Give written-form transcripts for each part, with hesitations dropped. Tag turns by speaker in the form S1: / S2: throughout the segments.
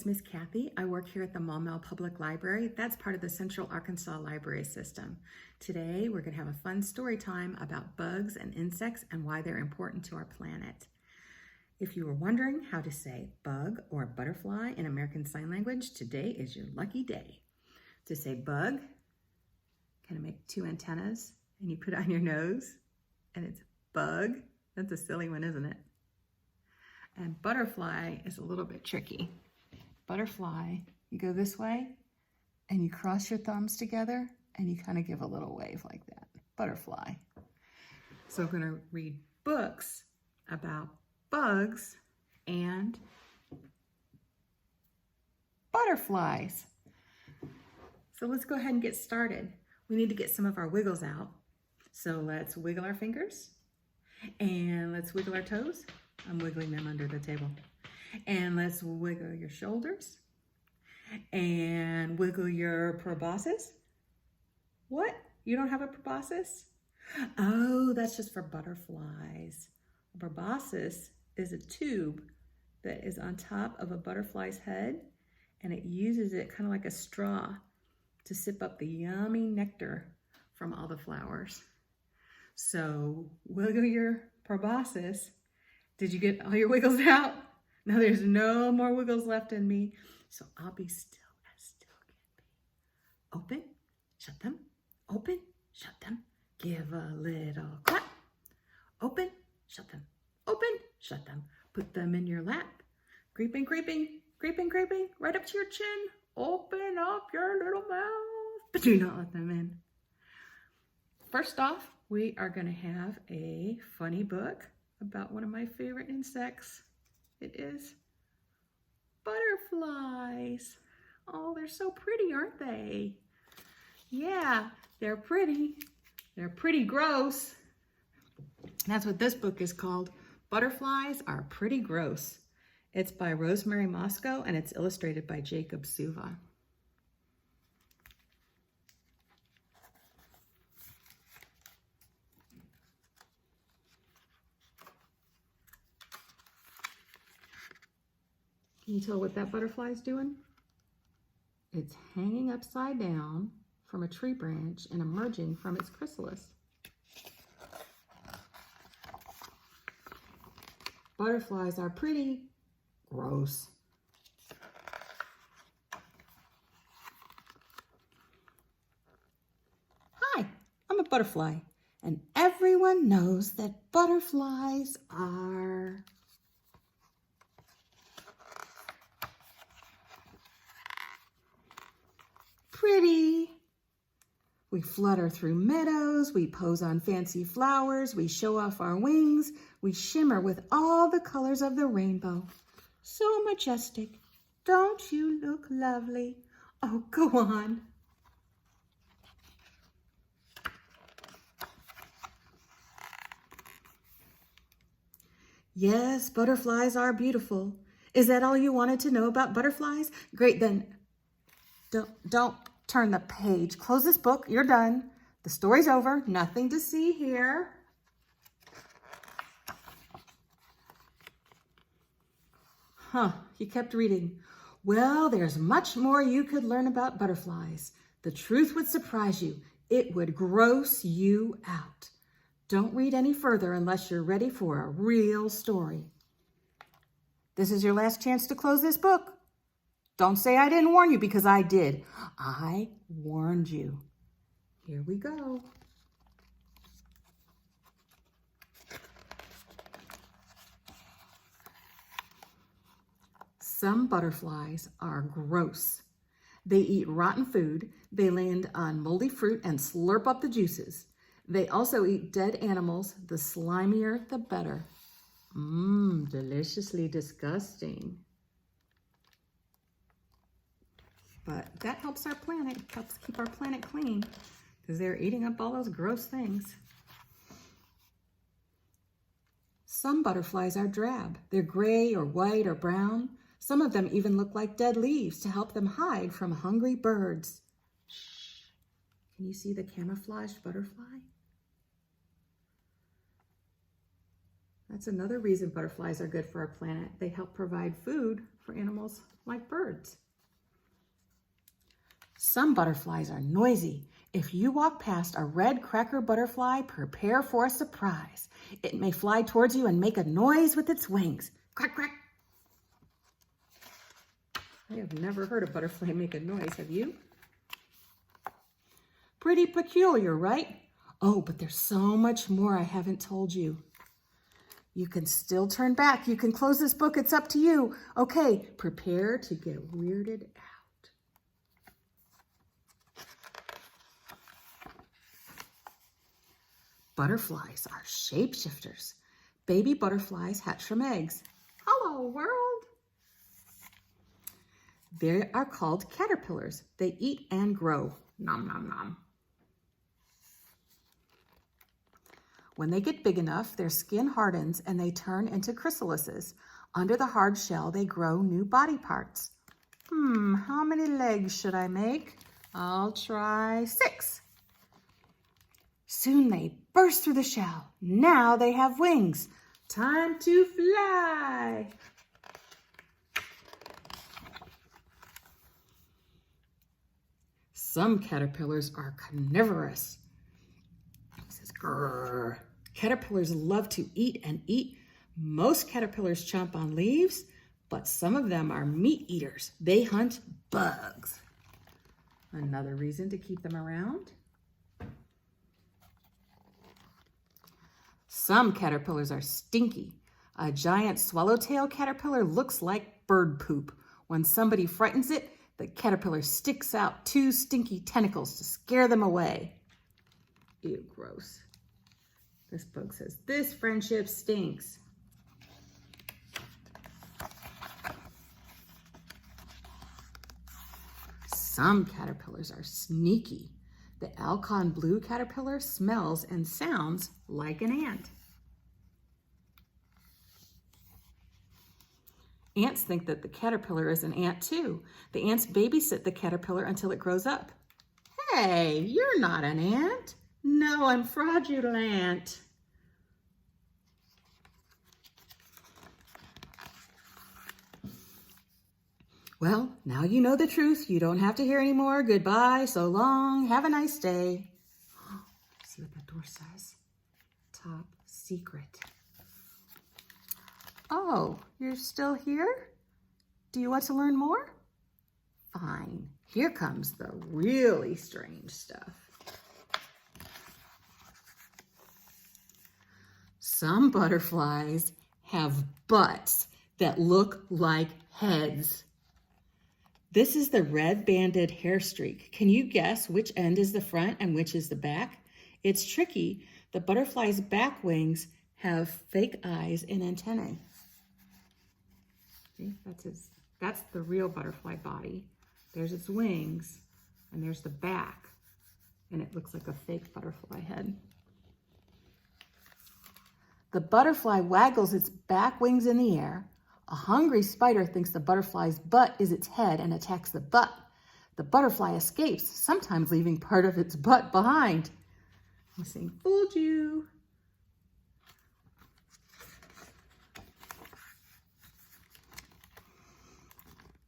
S1: is Miss Kathy. I work here at the Maumelle Public Library. That's part of the Central Arkansas Library System. Today, we're going to have a fun story time about bugs and insects and why they're important to our planet. If you were wondering how to say bug or butterfly in American Sign Language, today is your lucky day. To say bug, kind of make two antennas and you put it on your nose and it's bug. That's a silly one, isn't it? And butterfly is a little bit tricky. Butterfly, you go this way and you cross your thumbs together and you kind of give a little wave like that. Butterfly. So I'm going to read books about bugs and butterflies. So let's go ahead and get started. We need to get some of our wiggles out. So let's wiggle our fingers and let's wiggle our toes. I'm wiggling them under the table. And let's wiggle your shoulders and wiggle your proboscis. What? You don't have a proboscis? Oh, that's just for butterflies. A proboscis is a tube that is on top of a butterfly's head, and it uses it kind of like a straw to sip up the yummy nectar from all the flowers. So wiggle your proboscis. Did you get all your wiggles out? Now there's no more wiggles left in me. So I'll be still as still can be. Open, shut them, open, shut them. Give a little clap. Open, shut them, open, shut them. Put them in your lap. Creeping, creeping, creeping, creeping, right up to your chin. Open up your little mouth, but do not let them in. First off, we are gonna have a funny book about one of my favorite insects. It is butterflies. Oh, they're so pretty, aren't they? Yeah, they're pretty. They're pretty gross. That's what this book is called. Butterflies Are Pretty Gross. It's by Rosemary Moscow and it's illustrated by Jacob Suva. Can you tell what that butterfly is doing? It's hanging upside down from a tree branch and emerging from its chrysalis. Butterflies are pretty gross. Hi, I'm a butterfly, and everyone knows that butterflies are pretty. We flutter through meadows, we pose on fancy flowers, we show off our wings, we shimmer with all the colors of the rainbow. So majestic. Don't you look lovely? Oh, go on. Yes, butterflies are beautiful. Is that all you wanted to know about butterflies? Great, then don't turn the page. Close this book. You're done. The story's over. Nothing to see here. You kept reading. Well, there's much more you could learn about butterflies. The truth would surprise you. It would gross you out. Don't read any further unless you're ready for a real story. This is your last chance to close this book. Don't say I didn't warn you, because I did. I warned you. Here we go. Some butterflies are gross. They eat rotten food, they land on moldy fruit and slurp up the juices. They also eat dead animals. The slimier, the better. Deliciously disgusting. But that helps our planet, helps keep our planet clean, because they're eating up all those gross things. Some butterflies are drab. They're gray or white or brown. Some of them even look like dead leaves to help them hide from hungry birds. Shh. Can you see the camouflaged butterfly? That's another reason butterflies are good for our planet. They help provide food for animals like birds. Some butterflies are noisy. If you walk past a red cracker butterfly, prepare for a surprise. It may fly towards you and make a noise with its wings. Quack, quack. I have never heard a butterfly make a noise, have you? Pretty peculiar, right? Oh, but there's so much more I haven't told you. You can still turn back. You can close this book. It's up to you. Okay, prepare to get weirded out. Butterflies are shapeshifters. Baby butterflies hatch from eggs. Hello, world. They are called caterpillars. They eat and grow. Nom, nom, nom. When they get big enough, their skin hardens and they turn into chrysalises. Under the hard shell, they grow new body parts. How many legs should I make? I'll try 6. Soon they burst through the shell. Now they have wings. Time to fly. Some caterpillars are carnivorous. It says grrr. Caterpillars love to eat and eat. Most caterpillars chomp on leaves, but some of them are meat eaters. They hunt bugs. Another reason to keep them around. Some caterpillars are stinky. A giant swallowtail caterpillar looks like bird poop. When somebody frightens it, the caterpillar sticks out 2 stinky tentacles to scare them away. Ew, gross. This book says, this friendship stinks. Some caterpillars are sneaky. The Alcon blue caterpillar smells and sounds like an ant. Ants think that the caterpillar is an ant too. The ants babysit the caterpillar until it grows up. Hey, you're not an ant. No, I'm fraudulent. Well, now you know the truth. You don't have to hear anymore. Goodbye, so long, have a nice day. See what that door says? Top secret. Oh, you're still here? Do you want to learn more? Fine. Here comes the really strange stuff. Some butterflies have butts that look like heads. This is the red-banded hair streak. Can you guess which end is the front and which is the back? It's tricky. The butterfly's back wings have fake eyes and antennae. See, that's the real butterfly body. There's its wings, and there's the back, and it looks like a fake butterfly head. The butterfly waggles its back wings in the air. A hungry spider thinks the butterfly's butt is its head and attacks the butt. The butterfly escapes, sometimes leaving part of its butt behind. I'm saying, fooled you.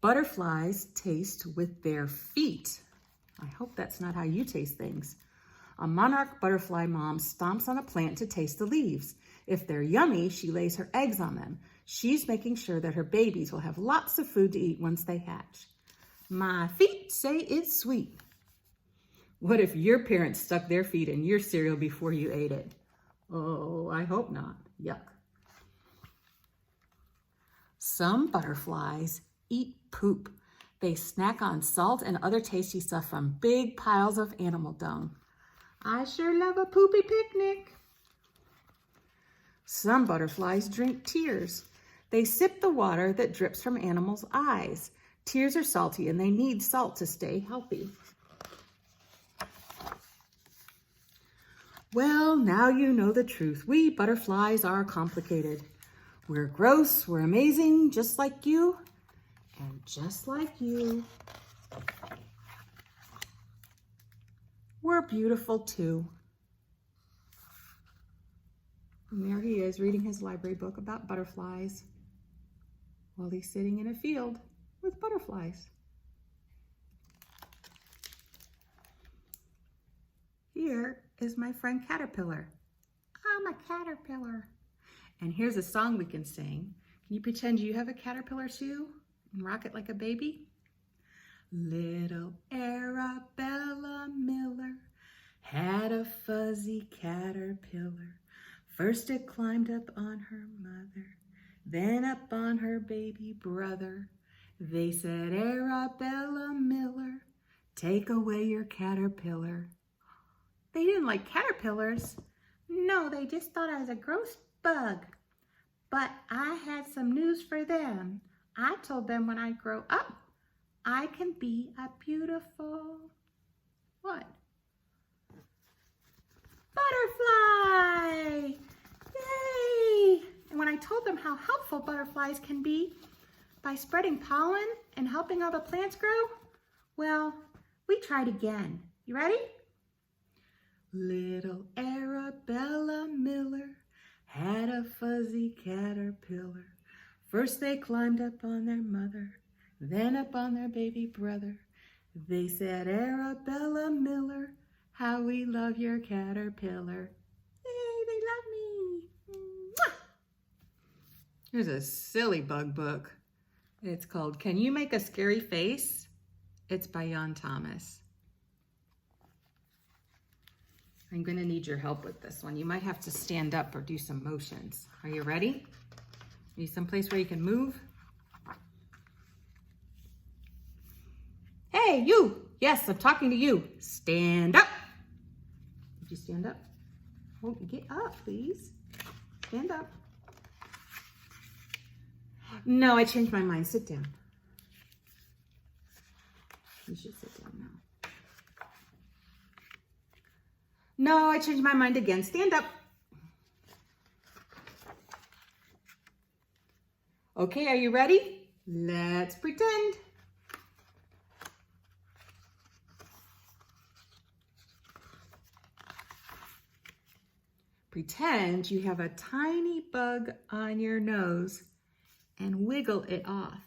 S1: Butterflies taste with their feet. I hope that's not how you taste things. A monarch butterfly mom stomps on a plant to taste the leaves. If they're yummy, she lays her eggs on them. She's making sure that her babies will have lots of food to eat once they hatch. My feet say it's sweet. What if your parents stuck their feet in your cereal before you ate it? Oh, I hope not. Yuck. Some butterflies eat poop. They snack on salt and other tasty stuff from big piles of animal dung. I sure love a poopy picnic. Some butterflies drink tears. They sip the water that drips from animals' eyes. Tears are salty and they need salt to stay healthy. Well, now you know the truth. We butterflies are complicated. We're gross, we're amazing, just like you, and just like you. We're beautiful too. And there he is reading his library book about butterflies while he's sitting in a field with butterflies. Here is my friend Caterpillar. I'm a caterpillar. And here's a song we can sing. Can you pretend you have a caterpillar too and rock it like a baby? Little Arabella Miller had a fuzzy caterpillar. First it climbed up on her mother, then up on her baby brother. They said, Arabella Miller, take away your caterpillar. They didn't like caterpillars. No, they just thought I was a gross bug. But I had some news for them. I told them when I grow up, I can be a beautiful, what? Butterfly! Yay! And when I told them how helpful butterflies can be by spreading pollen and helping all the plants grow, well, we tried again. You ready? Little Arabella Miller had a fuzzy caterpillar. First they climbed up on their mother, then up on their baby brother. They said, Arabella Miller, how we love your caterpillar. Yay, they love me. Mwah! Here's a silly bug book. It's called Can You Make a Scary Face? It's by Jan Thomas. I'm gonna need your help with this one. You might have to stand up or do some motions. Are you ready? Need someplace where you can move? Hey, you! Yes, I'm talking to you. Stand up. Did you stand up? Oh, get up, please. Stand up. No, I changed my mind. Sit down. You should sit down now. No, I changed my mind again. Stand up. Okay, are you ready? Let's pretend. Pretend you have a tiny bug on your nose and wiggle it off.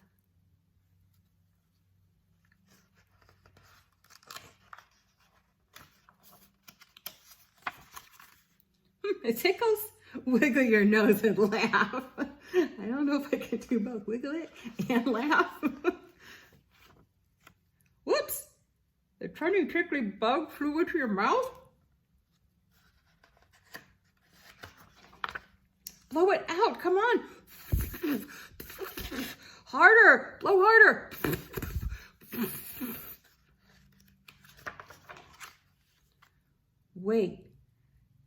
S1: It tickles. Wiggle your nose and laugh. I don't know if I can do both. Wiggle it and laugh. Whoops! The tiny tickly bug flew into your mouth. Blow it out. Come on. Harder. Blow harder. Wait.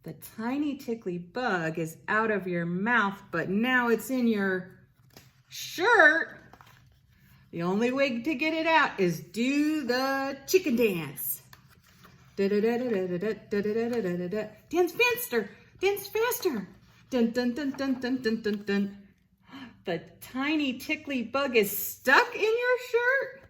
S1: The tiny tickly bug is out of your mouth, but now it's in your shirt. The only way to get it out is do the chicken dance. Dance faster. Dance faster. Dun, dun, dun, dun, dun, dun, dun, dun. The tiny tickly bug is stuck in your shirt.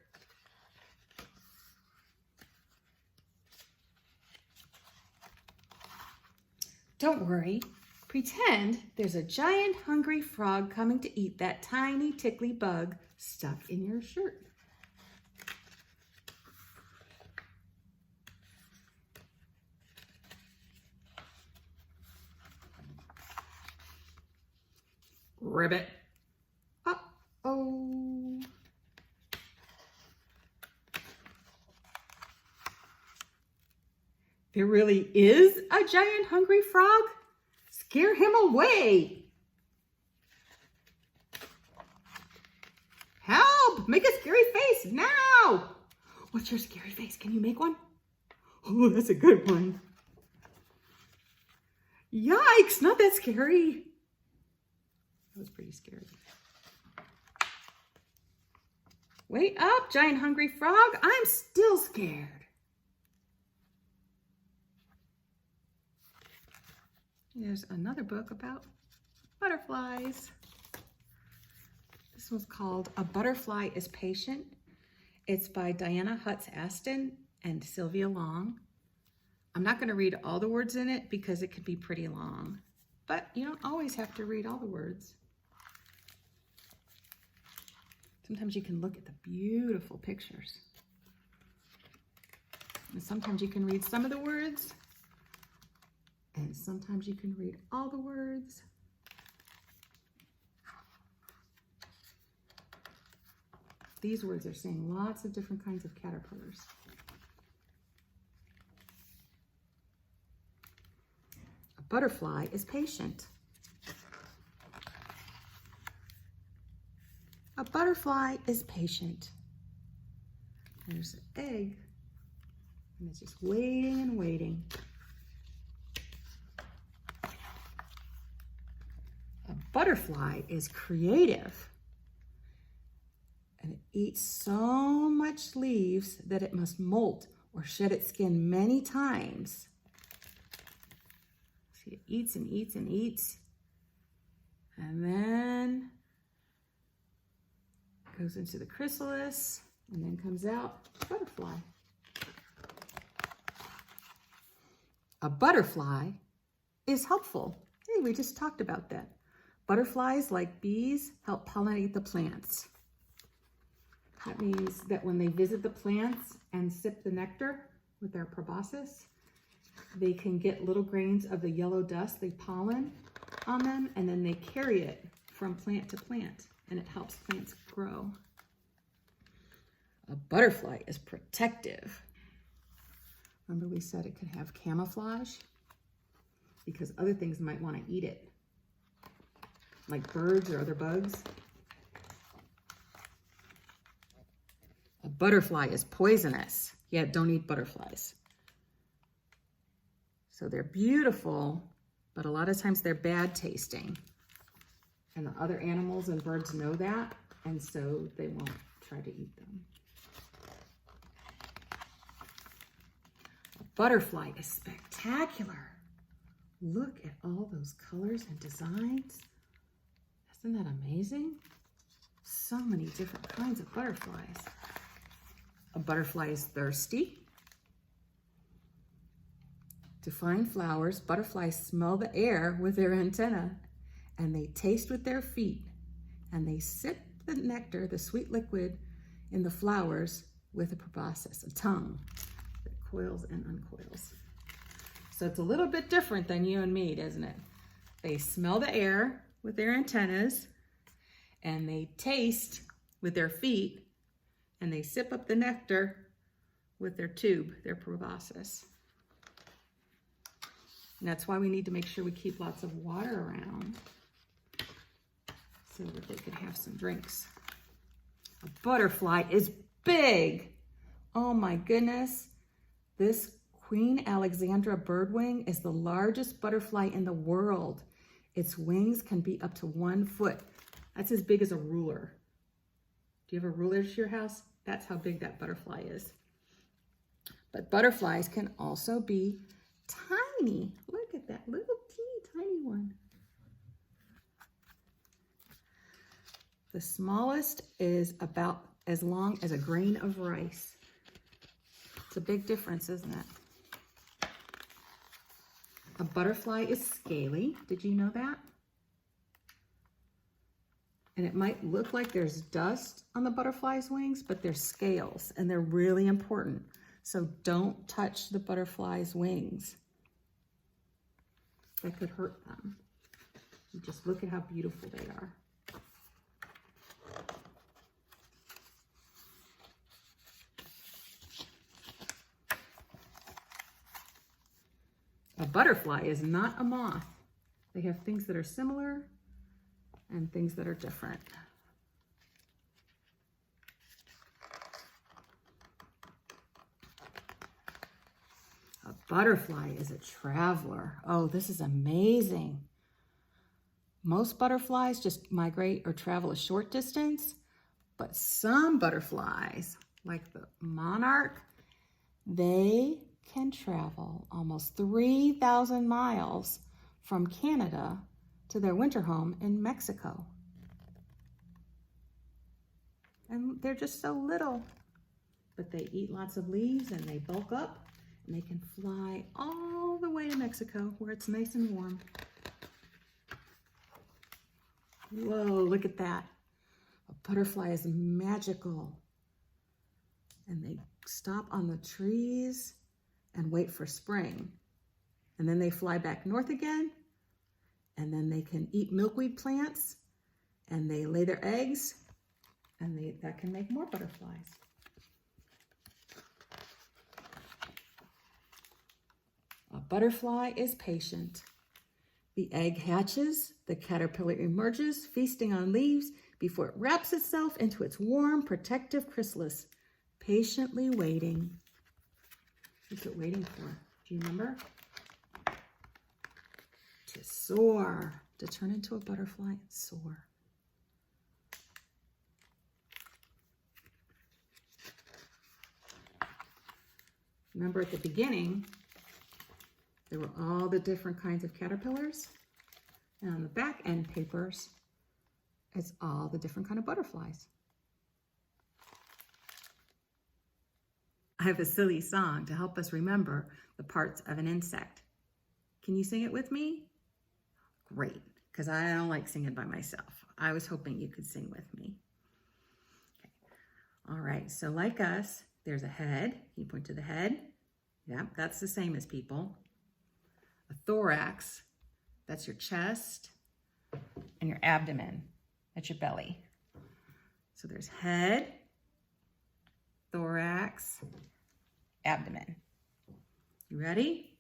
S1: Don't worry. Pretend there's a giant hungry frog coming to eat that tiny tickly bug stuck in your shirt. Ribbit. Uh-oh. There really is a giant hungry frog? Scare him away. Help! Make a scary face now. What's your scary face? Can you make one? Oh, that's a good one. Yikes, not that scary. That was pretty scary. Wait up, giant hungry frog. I'm still scared. There's another book about butterflies. This one's called A Butterfly is Patient. It's by Diana Hutz Aston and Sylvia Long. I'm not going to read all the words in it because it could be pretty long. But you don't always have to read all the words. Sometimes you can look at the beautiful pictures. And sometimes you can read some of the words. And sometimes you can read all the words. These words are saying lots of different kinds of caterpillars. A butterfly is patient. A butterfly is patient. There's an egg, and it's just waiting and waiting. A butterfly is creative, and it eats so much leaves that it must molt or shed its skin many times. See, it eats and eats and eats, and then goes into the chrysalis, and then comes out a butterfly. A butterfly is helpful. Hey, we just talked about that. Butterflies, like bees, help pollinate the plants. That means that when they visit the plants and sip the nectar with their proboscis, they can get little grains of the yellow dust, the pollen, on them, and then they carry it from plant to plant, and it helps plants grow. A butterfly is protective. Remember we said it could have camouflage because other things might want to eat it, like birds or other bugs. A butterfly is poisonous. Yeah, don't eat butterflies. So they're beautiful, but a lot of times they're bad tasting. And the other animals and birds know that, and so they won't try to eat them. A butterfly is spectacular. Look at all those colors and designs. Isn't that amazing? So many different kinds of butterflies. A butterfly is thirsty. To find flowers, butterflies smell the air with their antenna, and they taste with their feet, and they sip the nectar, the sweet liquid, in the flowers with a proboscis, a tongue that coils and uncoils. So it's a little bit different than you and me, isn't it? They smell the air with their antennas, and they taste with their feet, and they sip up the nectar with their tube, their proboscis. And that's why we need to make sure we keep lots of water around so that they can have some drinks. A butterfly is big. Oh my goodness. This Queen Alexandra birdwing is the largest butterfly in the world. Its wings can be up to 1 foot. That's as big as a ruler. Do you have a ruler to your house? That's how big that butterfly is. But butterflies can also be tiny. Look at that little teeny tiny one. The smallest is about as long as a grain of rice. It's a big difference, isn't it? A butterfly is scaly. Did you know that? And it might look like there's dust on the butterfly's wings, but they're scales, and they're really important. So don't touch the butterfly's wings. That could hurt them. You just look at how beautiful they are. A butterfly is not a moth. They have things that are similar and things that are different. A butterfly is a traveler. Oh, this is amazing. Most butterflies just migrate or travel a short distance, but some butterflies, like the monarch, they can travel almost 3,000 miles from Canada to their winter home in Mexico. And they're just so little, but they eat lots of leaves and they bulk up, and they can fly all the way to Mexico where it's nice and warm. Whoa, look at that. A butterfly is magical. And they stop on the trees and wait for spring. And then they fly back north again. And then they can eat milkweed plants. And they lay their eggs. And that can make more butterflies. A butterfly is patient. The egg hatches, the caterpillar emerges, feasting on leaves before it wraps itself into its warm, protective chrysalis, patiently waiting. What's it waiting for? Do you remember? To soar, to turn into a butterfly and soar. Remember at the beginning, there were all the different kinds of caterpillars. And on the back end papers, it's all the different kind of butterflies. I have a silly song to help us remember the parts of an insect. Can you sing it with me? Great, because I don't like singing by myself. I was hoping you could sing with me. Okay. All right, so like us, there's a head. Can you point to the head? Yeah, that's the same as people. A thorax, that's your chest, and your abdomen, that's your belly. So there's head, thorax, abdomen. You ready?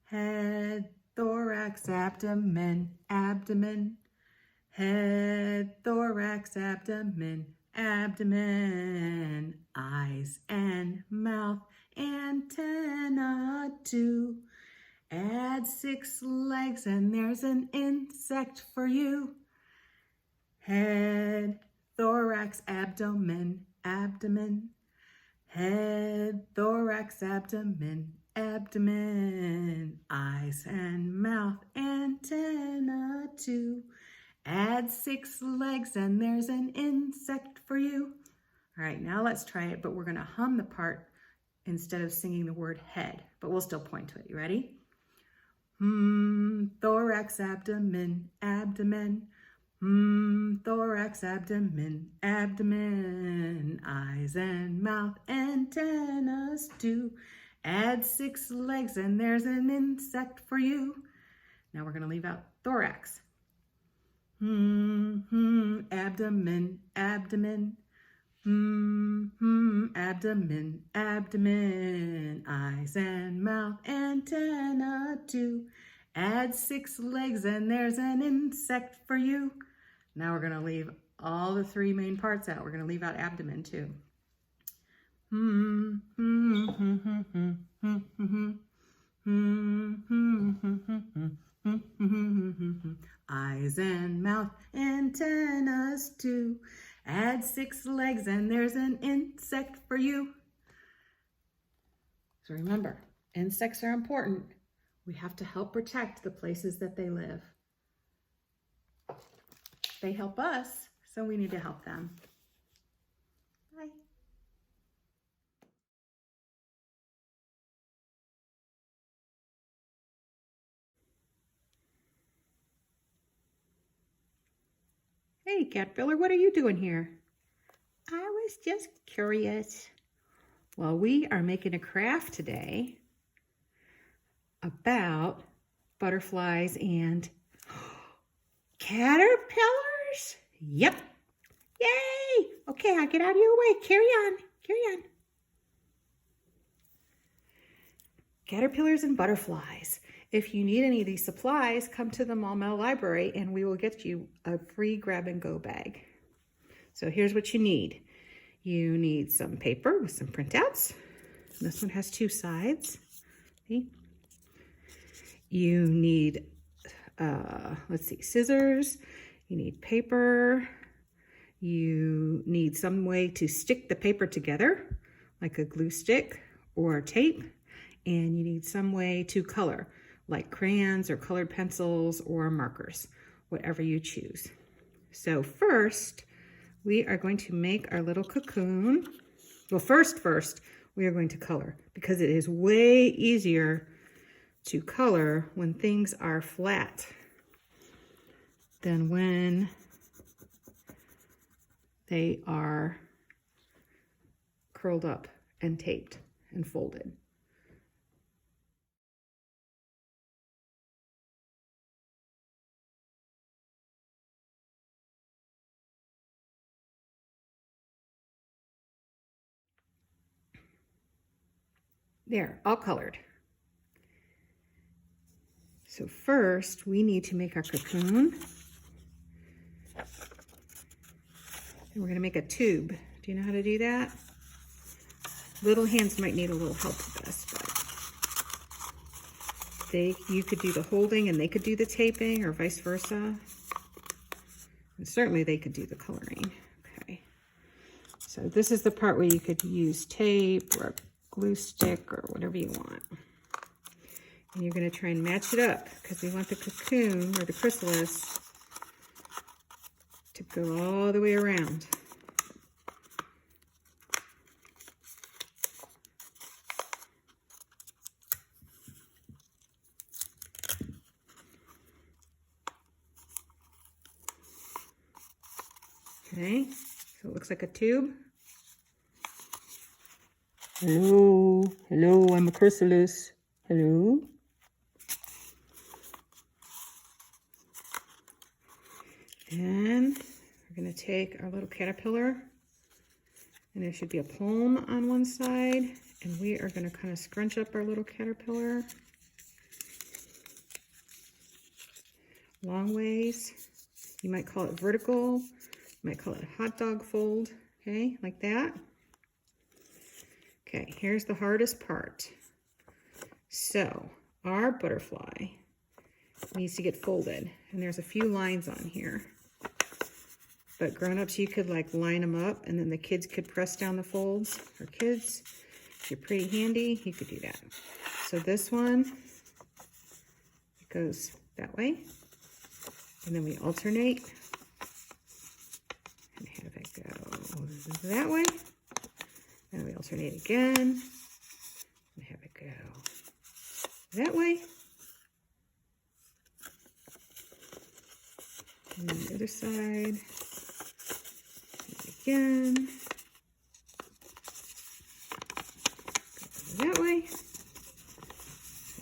S1: Head, thorax, abdomen, abdomen. Head, thorax, abdomen, abdomen. Eyes and mouth, antenna too. Add 6 legs and there's an insect for you. Head, thorax, abdomen, abdomen. Head, thorax, abdomen, abdomen. Eyes and mouth, antenna too. Add 6 legs and there's an insect for you. All right, now let's try it, but we're gonna hum the part instead of singing the word head, but we'll still point to it. You ready? Thorax, abdomen, abdomen. Thorax, abdomen, abdomen. Eyes and mouth, antennas too. Add 6 legs and there's an insect for you. Now we're gonna leave out thorax. Abdomen, abdomen. Abdomen, abdomen. Eyes and mouth, antenna too. Add 6 legs and there's an insect for you. Now we're gonna leave all the 3 main parts out. We're gonna leave out abdomen too. Eyes and mouth, antennas too. Add 6 legs and there's an insect for you. So remember, insects are important. We have to help protect the places that they live. They help us, so we need to help them. Bye. Hey, Caterpillar, what are you doing here? I was just curious. Well, we are making a craft today about butterflies and caterpillars. Yep. Yay! Okay, I'll get out of your way. Carry on. Carry on. Caterpillars and butterflies. If you need any of these supplies, come to the Maumelle Library and we will get you a free grab-and-go bag. So here's what you need. You need some paper with some printouts. This one has 2 sides. See? You need, scissors. You need paper. You need some way to stick the paper together, like a glue stick or tape. And you need some way to color, like crayons or colored pencils or markers, whatever you choose. So first, we are going to make our little cocoon. Well, first, we are going to color because it is way easier to color when things are flat than when they are curled up and taped and folded. There, all colored. So first we need to make our cocoon. And we're gonna make a tube. Do you know how to do that? Little hands might need a little help with this, but you could do the holding and they could do the taping, or vice versa. And certainly they could do the coloring. Okay. So this is the part where you could use tape or a glue stick or whatever you want. And you're going to try and match it up because we want the cocoon or the chrysalis to go all the way around. Okay, so it looks like a tube. Hello, hello, I'm a chrysalis. Hello. And we're going to take our little caterpillar, and there should be a palm on one side, and we are going to kind of scrunch up our little caterpillar long ways. You might call it vertical, you might call it a hot dog fold, okay, like that. Okay, here's the hardest part. So our butterfly needs to get folded, and there's a few lines on here. But grown-ups, you could like line them up, and then the kids could press down the folds. Or kids, if you're pretty handy, you could do that. So this one, it goes that way, and then we alternate and have it go that way. And we alternate again and have it go that way. And then the other side. Again, go that way,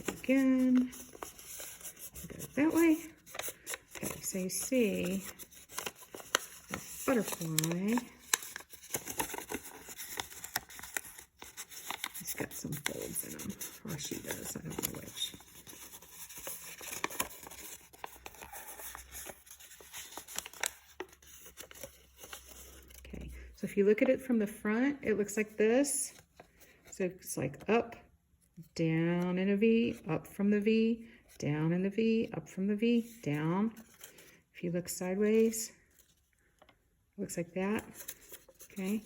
S1: again, go that way. Okay, so you see the butterfly, it's got some folds in them, or she does, I don't know which. So if you look at it from the front, it looks like this. So it's like up, down in a V, up from the V, down in the V, up from the V, down. If you look sideways, it looks like that. Okay,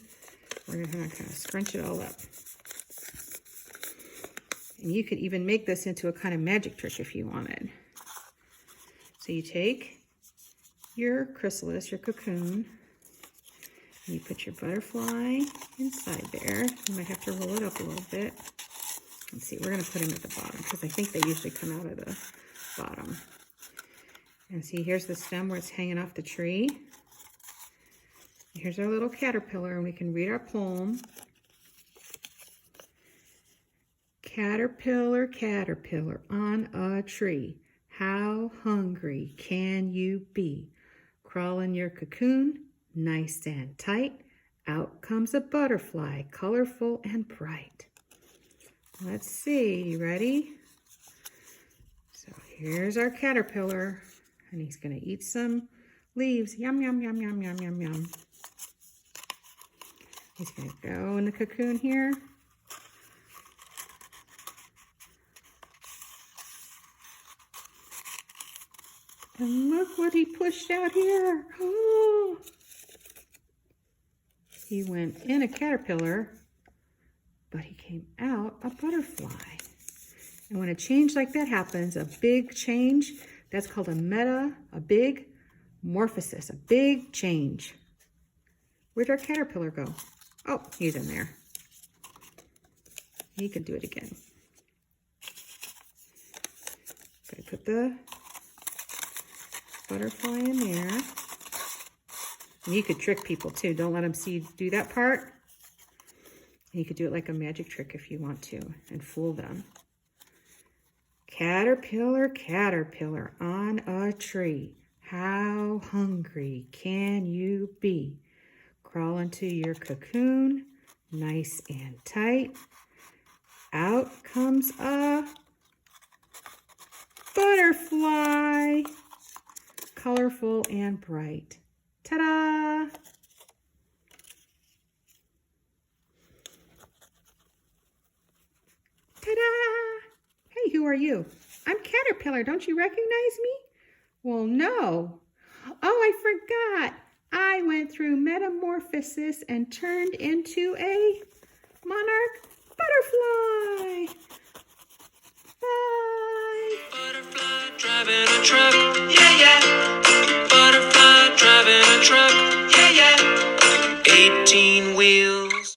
S1: we're gonna kind of scrunch it all up. And you could even make this into a kind of magic trick if you wanted. So you take your chrysalis, your cocoon, and you put your butterfly inside there. You might have to roll it up a little bit. Let's see, we're going to put him at the bottom because I think they usually come out of the bottom. And see, here's the stem where it's hanging off the tree. Here's our little caterpillar, and we can read our poem. Caterpillar, caterpillar on a tree, how hungry can you be? Crawl in your cocoon, nice and tight. Out comes a butterfly, colorful and bright. Let's see, you ready? So here's our caterpillar, and he's gonna eat some leaves. Yum, yum, yum, yum, yum, yum, yum. He's gonna go in the cocoon here. And look what he pushed out here. Oh. He went in a caterpillar, but he came out a butterfly. And when a change like that happens, a big change, that's called a big morphosis, a big change. Where'd our caterpillar go? Oh, he's in there. He can do it again. Okay, put the butterfly in there. And you could trick people too. Don't let them see you do that part. And you could do it like a magic trick if you want to and fool them. Caterpillar, caterpillar on a tree. How hungry can you be? Crawl into your cocoon, nice and tight. Out comes a butterfly, colorful and bright. Ta-da! Ta-da! Hey, who are you? I'm Caterpillar. Don't you recognize me? Well, no. Oh, I forgot. I went through metamorphosis and turned into a monarch butterfly. Bye.
S2: Butterfly driving a truck, yeah, yeah. Butterfly driving a truck, yeah, yeah. 18 wheels.